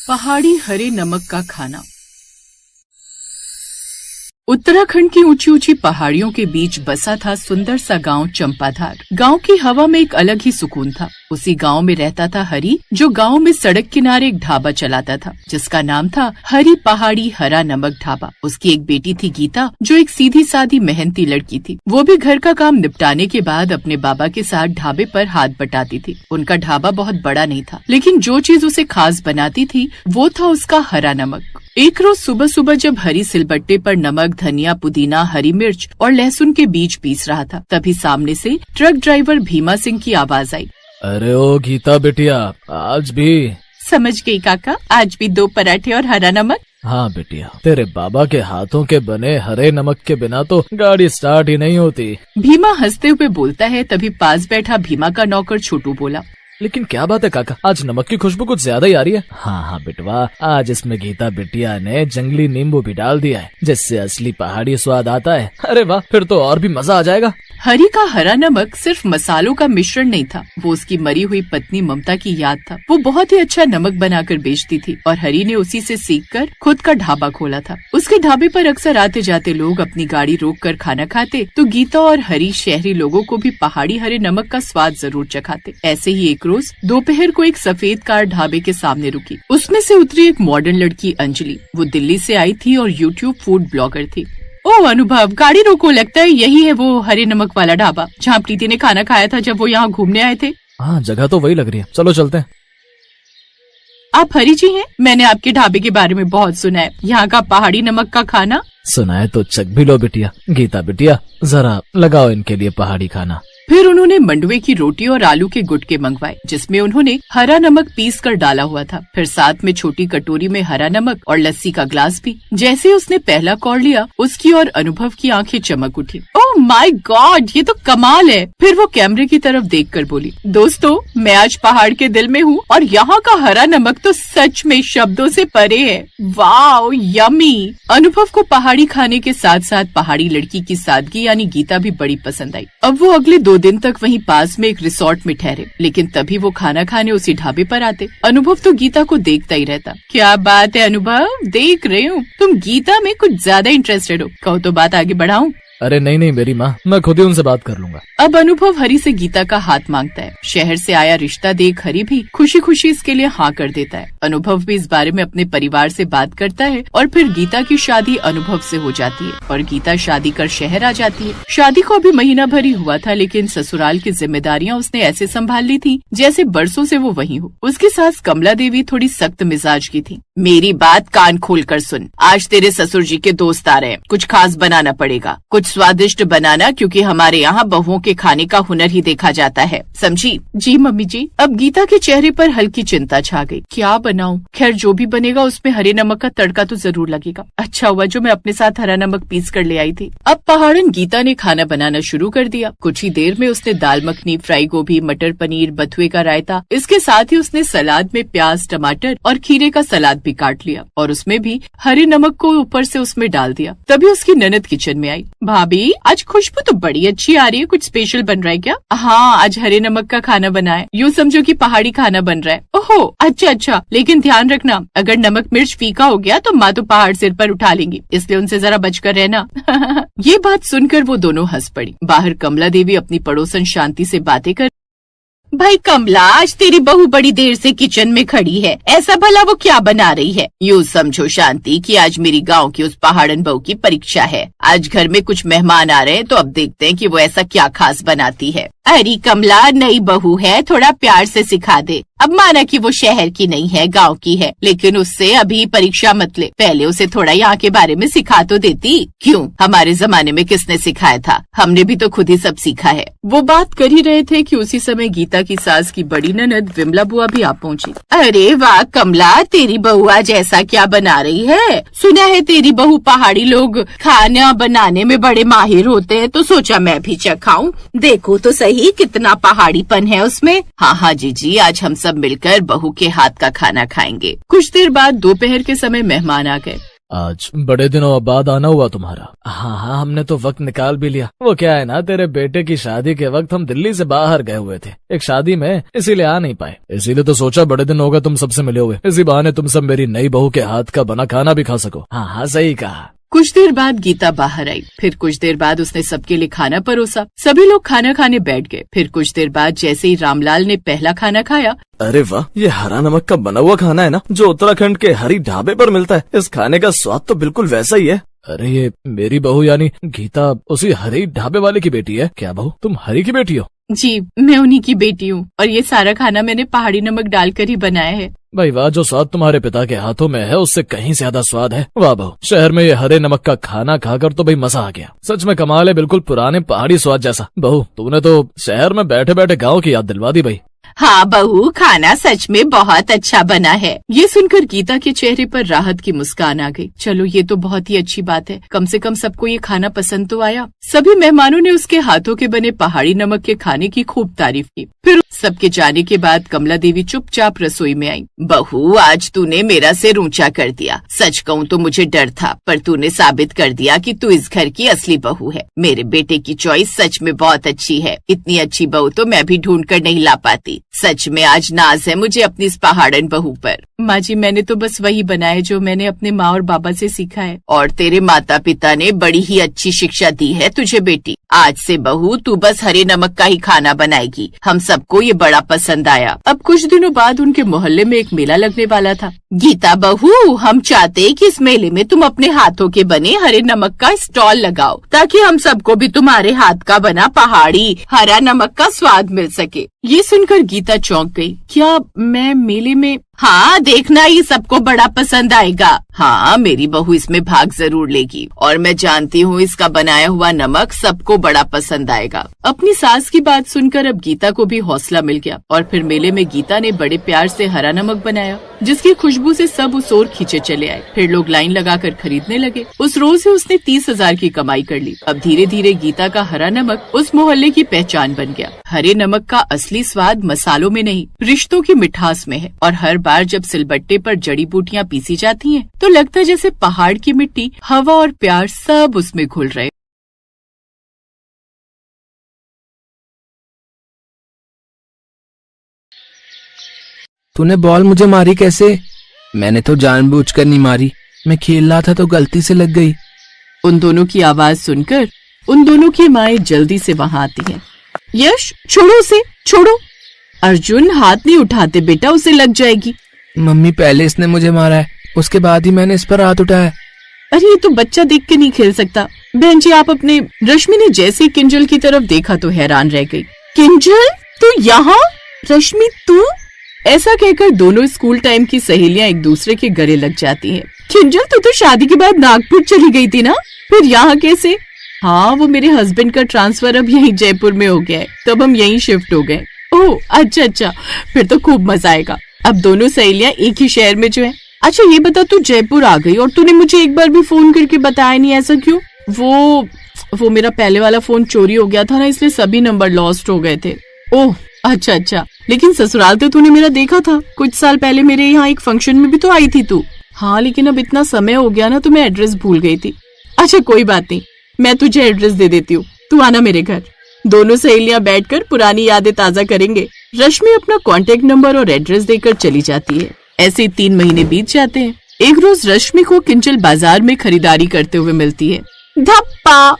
पहाड़ी हरे नमक का खाना। उत्तराखंड की ऊंची ऊंची पहाड़ियों के बीच बसा था सुंदर सा गांव चंपाधार। गांव की हवा में एक अलग ही सुकून था। उसी गांव में रहता था हरी, जो गांव में सड़क किनारे एक ढाबा चलाता था जिसका नाम था हरी पहाड़ी हरा नमक ढाबा। उसकी एक बेटी थी गीता, जो एक सीधी सादी मेहनती लड़की थी। वो भी घर का काम निपटाने के बाद अपने बाबा के साथ ढाबे पर हाथ बटाती थी। उनका ढाबा बहुत बड़ा नहीं था, लेकिन जो चीज उसे खास बनाती थी वो था उसका हरा नमक। एक रोज सुबह सुबह जब हरी सिलबट्टे पर नमक, धनिया, पुदीना, हरी मिर्च और लहसुन के बीज पीस रहा था, तभी सामने से ट्रक ड्राइवर भीमा सिंह की आवाज आई। अरे ओ गीता बेटिया, आज भी? समझ गई काका, आज भी 2 पराठे और हरा नमक। हाँ बेटिया, तेरे बाबा के हाथों के बने हरे नमक के बिना तो गाड़ी स्टार्ट ही नहीं होती। भीमा हंसते हुए बोलता है। तभी पास बैठा भीमा का नौकर छोटू बोला, लेकिन क्या बात है काका, आज नमक की खुशबू कुछ ज्यादा ही आ रही है। हाँ बेटवा, आज इसमें गीता बिटिया ने जंगली नींबू भी डाल दिया है, जिससे असली पहाड़ी स्वाद आता है। अरे वाह, फिर तो और भी मजा आ जाएगा। हरी का हरा नमक सिर्फ मसालों का मिश्रण नहीं था, वो उसकी मरी हुई पत्नी ममता की याद था। वो बहुत ही अच्छा नमक बनाकर बेचती थी और हरी ने उसी से सीखकर खुद का ढाबा खोला था। उसके ढाबे पर अक्सर आते जाते लोग अपनी गाड़ी रोककर खाना खाते, तो गीता और हरी शहरी लोगों को भी पहाड़ी हरे नमक का स्वाद जरूर चखाते। ऐसे ही एक रोज दोपहर को एक सफेद कार ढाबे के सामने रुकी। उसमें से उतरी एक मॉडर्न लड़की अंजलि। वो दिल्ली से आई थी और यूट्यूब फूड ब्लॉगर थी। ओ अनुभव, गाड़ी रोको, लगता है यही है वो हरे नमक वाला ढाबा जहाँ प्रीति ने खाना खाया था जब वो यहाँ घूमने आए थे। हाँ, जगह तो वही लग रही है, चलो चलते हैं। आप हरी जी हैं? मैंने आपके ढाबे के बारे में बहुत सुना है। यहाँ का पहाड़ी नमक का खाना। सुना है तो चख भी लो बिटिया। गीता बिटिया, जरा लगाओ इनके लिए पहाड़ी खाना। फिर उन्होंने मंडुए की रोटी और आलू के गुटके मंगवाए, जिसमें उन्होंने हरा नमक पीस कर डाला हुआ था। फिर साथ में छोटी कटोरी में हरा नमक और लस्सी का ग्लास भी। जैसे उसने पहला कौर लिया, उसकी और अनुभव की आंखें चमक उठी। ओह माय गॉड, ये तो कमाल है। फिर वो कैमरे की तरफ देखकर बोली, दोस्तों, मैं आज पहाड़ के दिल में हूँ और यहाँ का हरा नमक तो सच में शब्दों से परे है। Wow, yummy. अनुभव को पहाड़ी खाने के साथ साथ पहाड़ी लड़की की सादगी यानी गीता भी बड़ी पसंद आई। अब वो अगले 2 दिन तक वहीं पास में एक रिसोर्ट में ठहरे, लेकिन तभी वो खाना खाने उसी ढाबे पर आते। अनुभव तो गीता को देखता ही रहता। क्या बात है अनुभव, देख रहे हूँ तुम गीता में कुछ ज्यादा इंटरेस्टेड हो। कहो तो बात आगे बढ़ाऊं? अरे नहीं मेरी माँ, मैं खुद ही उनसे बात कर लूंगा। अब अनुभव हरी से गीता का हाथ मांगता है। शहर से आया रिश्ता देख हरी भी खुशी खुशी इसके लिए हाँ कर देता है। अनुभव भी इस बारे में अपने परिवार से बात करता है और फिर गीता की शादी अनुभव से हो जाती है और गीता शादी कर शहर आ जाती है। शादी को अभी महीना भर ही हुआ था, लेकिन ससुराल की जिम्मेदारियाँ उसने ऐसे संभाल ली थी जैसे बरसों से वो वहीं हो। उसकी सास कमला देवी थोड़ी सख्त मिजाज की थी। मेरी बात कान खोल कर सुन, आज तेरे ससुर जी के दोस्त आ रहे हैं। कुछ खास बनाना पड़ेगा, कुछ स्वादिष्ट बनाना, क्योंकि हमारे यहाँ बहुओं के खाने का हुनर ही देखा जाता है, समझी? जी मम्मी जी। अब गीता के चेहरे पर हल्की चिंता छा गई। क्या बनाऊं? खैर जो भी बनेगा उसमें हरे नमक का तड़का तो जरूर लगेगा। अच्छा हुआ जो मैं अपने साथ हरा नमक पीस कर ले आई थी। अब पहाड़न गीता ने खाना बनाना शुरू कर दिया। कुछ ही देर में उसने दाल मखनी, फ्राई गोभी, मटर पनीर, बथुए का रायता, इसके साथ ही उसने सलाद में प्याज, टमाटर और खीरे का सलाद भी काट लिया और उसमें भी हरे नमक को ऊपर से उसमें डाल दिया। तभी उसकी ननद किचन में आई। भाभी, आज खुशबू तो बड़ी अच्छी आ रही है, कुछ स्पेशल बन रहा है क्या? हाँ, आज हरे नमक का खाना बना है। यूँ समझो कि पहाड़ी खाना बन रहा है। ओहो, अच्छा, लेकिन ध्यान रखना, अगर नमक मिर्च फीका हो गया तो माँ तो पहाड़ सिर पर उठा लेंगी, इसलिए उनसे जरा बचकर रहना। ये बात सुनकर वो दोनों हंस पड़ी। बाहर कमला देवी अपनी पड़ोसन शांति से बातें कर। भाई कमला, आज तेरी बहू बड़ी देर से किचन में खड़ी है, ऐसा भला वो क्या बना रही है? यूँ समझो शांति कि आज मेरी गांव की उस पहाड़न बहू की परीक्षा है। आज घर में कुछ मेहमान आ रहे हैं, तो अब देखते हैं कि वो ऐसा क्या खास बनाती है। अरे कमला, नई बहू है, थोड़ा प्यार से सिखा दे। अब माना कि वो शहर की नहीं है, गांव की है, लेकिन उससे अभी परीक्षा मत ले। पहले उसे थोड़ा यहाँ के बारे में सिखा तो देती। क्यों, हमारे जमाने में किसने सिखाया था? हमने भी तो खुद ही सब सीखा है। वो बात कर ही रहे थे कि उसी समय गीता की सास की बड़ी ननद विमला बुआ भी आ पहुँची। अरे वाह कमला, तेरी बहू आज ऐसा क्या बना रही है? सुना है तेरी बहू पहाड़ी लोग खाना बनाने में बड़े माहिर होते हैं, तो सोचा मैं भी चखाऊं। देखो तो सही कितना पहाड़ीपन है उसमें। हाँ जी, आज हम सब मिलकर बहू के हाथ का खाना खाएंगे। कुछ देर बाद दोपहर के समय मेहमान आ गए। आज बड़े दिनों बाद आना हुआ तुम्हारा। हाँ, हमने तो वक्त निकाल भी लिया। वो क्या है ना, तेरे बेटे की शादी के वक्त हम दिल्ली से बाहर गए हुए थे एक शादी में, इसीलिए आ नहीं पाए। इसीलिए तो सोचा बड़े दिन हो गए तुम सबसे मिले हुए, इसी बहाने तुम सब मेरी नई बहू के हाथ का बना खाना भी खा सको। हाँ, सही कहा। कुछ देर बाद गीता बाहर आई। फिर कुछ देर बाद उसने सबके लिए खाना परोसा। सभी लोग खाना खाने बैठ गए। फिर कुछ देर बाद जैसे ही रामलाल ने पहला खाना खाया, अरे वाह, ये हरा नमक का बना हुआ खाना है ना, जो उत्तराखंड के हरी ढाबे पर मिलता है। इस खाने का स्वाद तो बिल्कुल वैसा ही है। अरे ये मेरी बहू यानी गीता उसी हरी ढाबे वाले की बेटी है क्या? बहू तुम हरी की बेटी हो? जी, मैं उन्हीं की बेटी हूँ और ये सारा खाना मैंने पहाड़ी नमक डालकर ही बनाया है। भाई वाह, जो स्वाद तुम्हारे पिता के हाथों में है उससे कहीं ज्यादा स्वाद है। वाह बहू, शहर में ये हरे नमक का खाना खाकर तो भाई मजा आ गया। सच में कमाल है, बिल्कुल पुराने पहाड़ी स्वाद जैसा। बहू तूने तो शहर में बैठे बैठे गाँव की याद दिलवा दी भाई। हाँ बहू, खाना सच में बहुत अच्छा बना है। ये सुनकर गीता के चेहरे पर राहत की मुस्कान आ गई। चलो ये तो बहुत ही अच्छी बात है, कम से कम सबको ये खाना पसंद तो आया। सभी मेहमानों ने उसके हाथों के बने पहाड़ी नमक के खाने की खूब तारीफ की। फिर सबके जाने के बाद कमला देवी चुपचाप रसोई में आई। बहू, आज तूने मेरा सिर ऊंचा कर दिया। सच कहूँ तो मुझे डर था, पर तूने साबित कर दिया कि तू इस घर की असली बहू है। मेरे बेटे की चॉइस सच में बहुत अच्छी है। इतनी अच्छी बहू तो मैं भी ढूंढ कर नहीं ला पाती। सच में आज नाज है मुझे अपनी इस पहाड़न बहू पर। माँ जी, मैंने तो बस वही बनाया जो मैंने अपने माँ और बाबा से सीखा है। और तेरे माता पिता ने बड़ी ही अच्छी शिक्षा दी है तुझे बेटी। आज से बहू तू बस हरे नमक का ही खाना बनाएगी। हम सबको ये बड़ा पसंद आया। अब कुछ दिनों बाद उनके मोहल्ले में एक मेला लगने वाला था। गीता बहू, हम चाहते हैं कि इस मेले में तुम अपने हाथों के बने हरे नमक का स्टॉल लगाओ, ताकि हम सबको भी तुम्हारे हाथ का बना पहाड़ी हरा नमक का स्वाद मिल सके। ये सुनकर गीता चौंक गई। क्या मैं मेले में? हाँ, देखना ये सबको बड़ा पसंद आएगा। हाँ, मेरी बहू इसमें भाग जरूर लेगी और मैं जानती हूँ इसका बनाया हुआ नमक सबको बड़ा पसंद आएगा। अपनी सास की बात सुनकर अब गीता को भी हौसला मिल गया और फिर मेले में गीता ने बड़े प्यार से हरा नमक बनाया, जिसकी खुशबू से सब उस ओर खींचे चले आए। फिर लोग लाइन लगाकर खरीदने लगे। उस रोज से उसने 30,000 की कमाई कर ली। अब धीरे धीरे गीता का हरा नमक उस मोहल्ले की पहचान बन गया। हरे नमक का असली स्वाद मसालों में नहीं, रिश्तों की मिठास में है। और हर बार जब सिलबट्टे पर जड़ी बूटियां पीसी जाती हैं, तो लगता है जैसे पहाड़ की मिट्टी, हवा और प्यार सब उसमें घुल रहे। तूने बॉल मुझे मारी कैसे? मैंने तो जानबूझकर नहीं मारी, मैं खेल रहा था तो गलती से लग गई। उन दोनों की आवाज सुनकर उन दोनों की माएं जल्दी से वहां आती हैं। यश, छोड़ो उसे, छोड़ो। अर्जुन, हाथ नहीं उठाते बेटा, उसे लग जाएगी। मम्मी, पहले इसने मुझे मारा है, उसके बाद ही मैंने इस पर हाथ उठाया। अरे ये तो बच्चा देख के नहीं खेल सकता। बहन जी आप अपने। रश्मि ने जैसे ही किंजल की तरफ देखा तो हैरान रह गई। किंजल, तू यहाँ? रश्मि तू? ऐसा कहकर दोनों स्कूल टाइम की सहेलियां एक दूसरे के गले लग जाती हैं। किंजल, तू तो शादी के बाद नागपुर चली गई थी ना, फिर यहाँ कैसे? हाँ, वो मेरे हस्बैंड का ट्रांसफर अब यहीं जयपुर में हो गया है, तो अब हम यहीं शिफ्ट हो गए। ओह अच्छा, फिर तो खूब मजा आएगा। अब दोनों सहेलियां एक ही शहर में जो है। अच्छा ये बता, तू जयपुर आ गई और तूने मुझे एक बार भी फोन करके बताया नहीं, ऐसा क्यों? वो मेरा पहले वाला फोन चोरी हो गया था ना, इसलिए सभी नंबर लॉस्ट हो गए थे। ओह अच्छा, लेकिन ससुराल तो तूने मेरा देखा था। कुछ साल पहले मेरे यहाँ एक फंक्शन में भी तो आई थी तू। हाँ, लेकिन अब इतना समय हो गया ना तो मैं एड्रेस भूल गई थी। अच्छा कोई बात नहीं, मैं तुझे एड्रेस दे देती हूँ, तू आना मेरे घर। दोनों सहेलियां बैठकर पुरानी यादें ताजा करेंगे। रश्मि अपना कांटेक्ट नंबर और एड्रेस देकर चली जाती है। ऐसे 3 महीने बीत जाते हैं। एक रोज रश्मि को किंजल बाजार में खरीदारी करते हुए मिलती है। धप्पा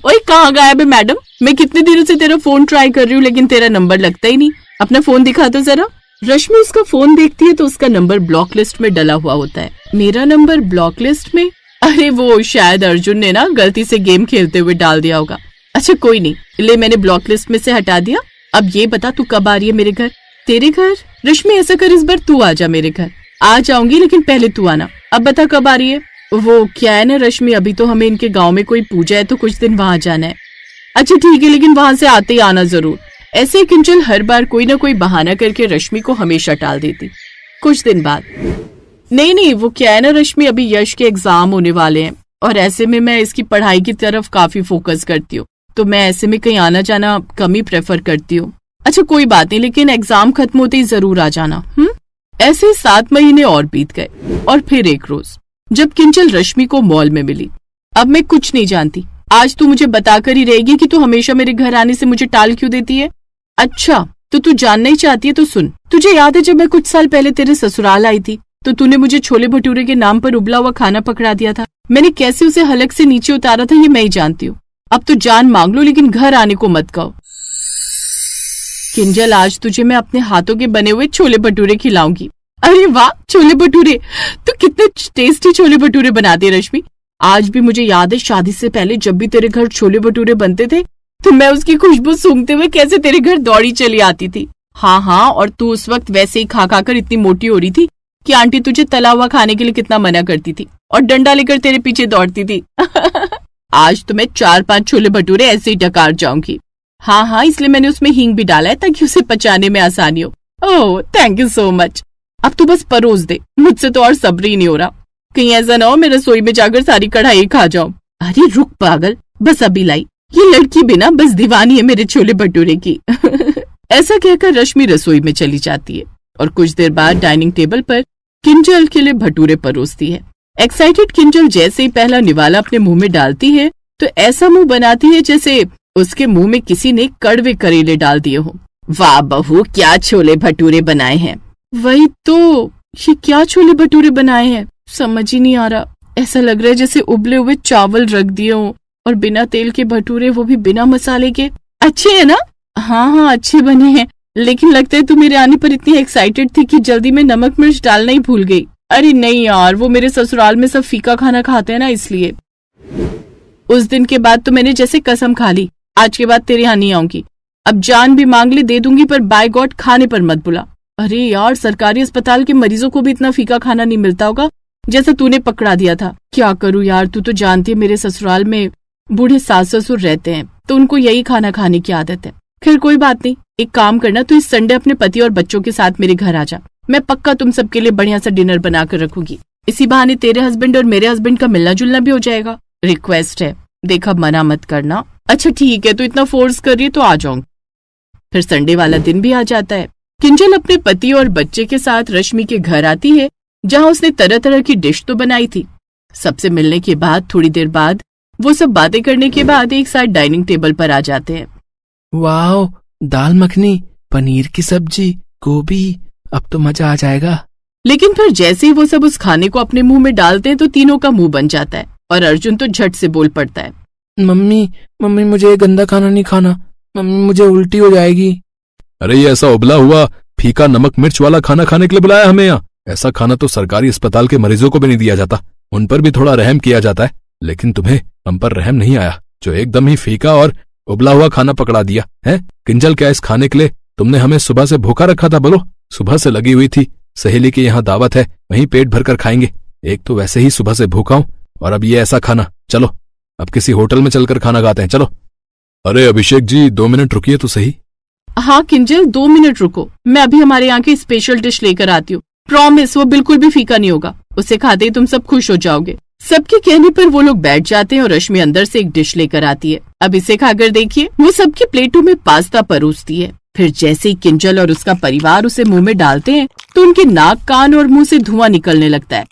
ओए, कहाँ गायब है मैडम? मैं कितने दिनों से तेरा फोन ट्राई कर रही हूँ, लेकिन तेरा नंबर लगता ही नहीं। अपना फोन दिखा दो जरा। रश्मि उसका फोन देखती है तो उसका नंबर ब्लॉक लिस्ट में डला हुआ होता है। मेरा नंबर ब्लॉक लिस्ट में? अरे वो शायद अर्जुन ने ना गलती से गेम खेलते हुए डाल दिया होगा। अच्छा कोई नहीं, ले मैंने ब्लॉक लिस्ट में से हटा दिया। अब ये बता तू कब आ रही है मेरे घर? तेरे घर? रश्मि ऐसा कर, इस बार तू आ जा मेरे घर। आ जाऊंगी, लेकिन पहले तू आना। अब बता कब आ रही है? वो क्या है ना रश्मि, अभी तो हमें इनके गांव में कोई पूजा है तो कुछ दिन वहां जाना है। अच्छा ठीक है, लेकिन वहां से आते ही आना जरूर। ऐसे किंजल हर बार कोई ना कोई बहाना करके रश्मि को हमेशा टाल देती। कुछ दिन बाद, नहीं वो क्या है ना रश्मि, अभी यश के एग्जाम होने वाले हैं और ऐसे में मैं इसकी पढ़ाई की तरफ काफी फोकस करती हूँ, तो मैं ऐसे में कहीं आना जाना कम ही प्रेफर करती हूँ। अच्छा कोई बात नहीं, लेकिन एग्जाम खत्म होते ही जरूर आ जाना। ऐसे 7 महीने और बीत गए और फिर एक रोज जब किंजल रश्मि को मॉल में मिली। अब मैं कुछ नहीं जानती, आज तू मुझे बताकर ही रहेगी कि तू हमेशा मेरे घर आने से मुझे टाल क्यों देती है। अच्छा तो तू जानना ही चाहती है तो सुन। तुझे याद है जब मैं कुछ साल पहले तेरे ससुराल आई थी तो तूने मुझे छोले भटूरे के नाम पर उबला हुआ खाना पकड़ा दिया था। मैंने कैसे उसे हलक से नीचे उतारा था ये मैं ही जानती हूँ। अब तो जान मांग लो लेकिन घर आने को मत कहो। किंजल आज तुझे मैं अपने हाथों के बने हुए छोले भटूरे खिलाऊंगी। अरे वाह छोले भटूरे, तू कितने टेस्टी छोले भटूरे बनाती है रश्मि। आज भी मुझे याद है शादी से पहले जब भी तेरे घर छोले भटूरे बनते थे तो मैं उसकी खुशबू सूंघते हुए कैसे तेरे घर दौड़ी चली आती थी। हाँ, और तू उस वक्त वैसे ही खा खाकर इतनी मोटी हो रही थी कि आंटी तुझे तला हुआ खाने के लिए कितना मना करती थी और डंडा लेकर तेरे पीछे दौड़ती थी। आज तो मैं 4-5 छोले भटूरे ऐसे ही डकार जाऊंगी। हाँ, इसलिए मैंने उसमें हींग भी डाला है ताकि उसे पचाने में आसानी हो। Oh thank you so much. अब तू बस परोस दे, मुझसे तो और सब्र ही नहीं हो रहा। कहीं ऐसा ना हो मैं रसोई में जाकर सारी कढ़ाई खा जाऊं। अरे रुक पागल, बस अभी लाई। ये लड़की बिना बस दीवानी है मेरे छोले भटूरे की। ऐसा कहकर रश्मि रसोई में चली जाती है और कुछ देर बाद डाइनिंग टेबल पर किंजल के लिए भटूरे परोसती है। एक्साइटेड किंजल जैसे ही पहला निवाला अपने मुंह में डालती है तो ऐसा मुंह बनाती है जैसे उसके मुंह में किसी ने कड़वे करेले डाल दिए हो। वाह बहू, क्या छोले भटूरे बनाए हैं। वही तो, ये क्या छोले भटूरे बनाए हैं समझ ही नहीं आ रहा। ऐसा लग रहा है जैसे उबले हुए चावल रख दिए हो और बिना तेल के भटूरे, वो भी बिना मसाले के। अच्छे है ना? हाँ अच्छे बने हैं, लेकिन लगता है तू मेरे आने पर इतनी एक्साइटेड थी कि जल्दी में नमक मिर्च डालना ही भूल गई। अरे नहीं यार, वो मेरे ससुराल में सब फीका खाना खाते हैं ना इसलिए। उस दिन के बाद तो मैंने जैसे कसम खा ली आज के बाद तेरे यहाँ नहीं आऊंगी। अब जान भी मांग ले दे दूंगी पर बाय गॉड खाने पर मत बुला। अरे यार, सरकारी अस्पताल के मरीजों को भी इतना फीका खाना नहीं मिलता होगा जैसा तूने पकड़ा दिया था। क्या करूँ यार, तू तो जानती है मेरे ससुराल में बूढ़े सास ससुर रहते हैं तो उनको यही खाना खाने की आदत है। खैर कोई बात नहीं, एक काम करना, तू इस संडे अपने पति और बच्चों के साथ मेरे घर आ जा। मैं पक्का तुम सबके लिए बढ़िया सा डिनर बना कर रखूंगी। इसी बहाने तेरे हस्बैंड और मेरे हस्बैंड का मिलना जुलना भी हो जाएगा। रिक्वेस्ट है, देखा मना मत करना। अच्छा ठीक है, तू इतना फोर्स कर रही है तो आ जाऊंगी। फिर संडे वाला दिन भी आ जाता है। किंजल अपने पति और बच्चे के साथ रश्मि के घर आती है जहाँ उसने तरह तरह की डिश तो बनाई थी। सबसे मिलने के बाद थोड़ी देर बाद वो सब बातें करने के बाद एक साथ डाइनिंग टेबल पर आ जाते हैं। वाह, दाल मखनी, पनीर की सब्जी, गोभी, अब तो मजा आ जाएगा। लेकिन फिर जैसे ही वो सब उस खाने को अपने मुंह में डालते हैं तो तीनों का मुंह बन जाता है और अर्जुन तो झट से बोल पड़ता है, मम्मी मुझे ये गंदा खाना नहीं खाना, मम्मी मुझे उल्टी हो जाएगी। अरे ये ऐसा उबला हुआ फीका नमक मिर्च वाला खाना खाने के लिए बुलाया हमें यहाँ? ऐसा खाना तो सरकारी अस्पताल के मरीजों को भी नहीं दिया जाता, उन पर भी थोड़ा रहम किया जाता है, लेकिन तुम्हें हम पर रहम नहीं आया जो एकदम ही फीका और उबला हुआ खाना पकड़ा दिया है। किंजल, क्या इस खाने के लिए तुमने हमें सुबह से भूखा रखा था? बोलो। सुबह से लगी हुई थी, सहेली के यहाँ दावत है, वहीं पेट भरकर खाएंगे। एक तो वैसे ही सुबह से भूखा हूं और अब ये ऐसा खाना। चलो अब किसी होटल में चलकर खाना खाते हैं, चलो। अरे अभिषेक जी 2 मिनट रुकिए तो सही। हाँ किंजल 2 मिनट रुको, मैं अभी हमारे यहाँ की स्पेशल डिश लेकर आती हूँ। प्रॉमिस वो बिल्कुल भी फीका नहीं होगा, उसे खाते ही तुम सब खुश हो जाओगे। सबके कहने पर वो लोग बैठ जाते हैं और रश्मि अंदर से एक डिश लेकर आती है। अब इसे खाकर देखिए। वो सबकी प्लेटों में पास्ता परोसती है। फिर जैसे ही किंजल और उसका परिवार उसे मुंह में डालते हैं तो उनके नाक, कान और मुंह से धुआं निकलने लगता है।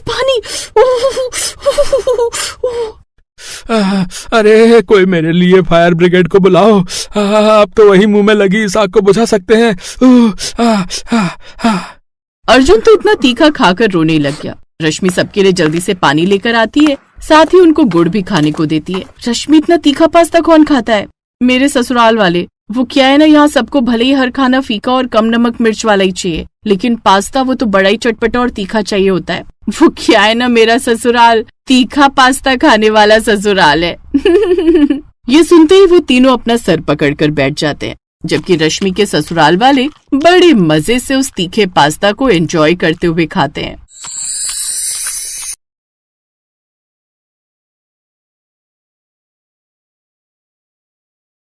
पानी। अरे कोई मेरे लिए फायर ब्रिगेड को बुलाओ, अब तो वही मुंह में लगी इस आग को बुझा सकते हैं। अर्जुन तो इतना तीखा खाकर रोने लग गया। रश्मि सबके लिए जल्दी से पानी लेकर आती है, साथ ही उनको गुड़ भी खाने को देती है। रश्मि, इतना तीखा पास्ता कौन खाता है? मेरे ससुराल वाले। वो क्या है ना, यहाँ सबको भले ही हर खाना फीका और कम नमक मिर्च वाला ही चाहिए, लेकिन पास्ता वो तो बड़ा ही चटपटा और तीखा चाहिए होता है। वो क्या है ना, मेरा ससुराल तीखा पास्ता खाने वाला ससुराल है। ये सुनते ही वो तीनों अपना सर पकड़कर बैठ जाते हैं, जबकि रश्मि के ससुराल वाले बड़े मजे से उस तीखे पास्ता को एंजॉय करते हुए खाते हैं।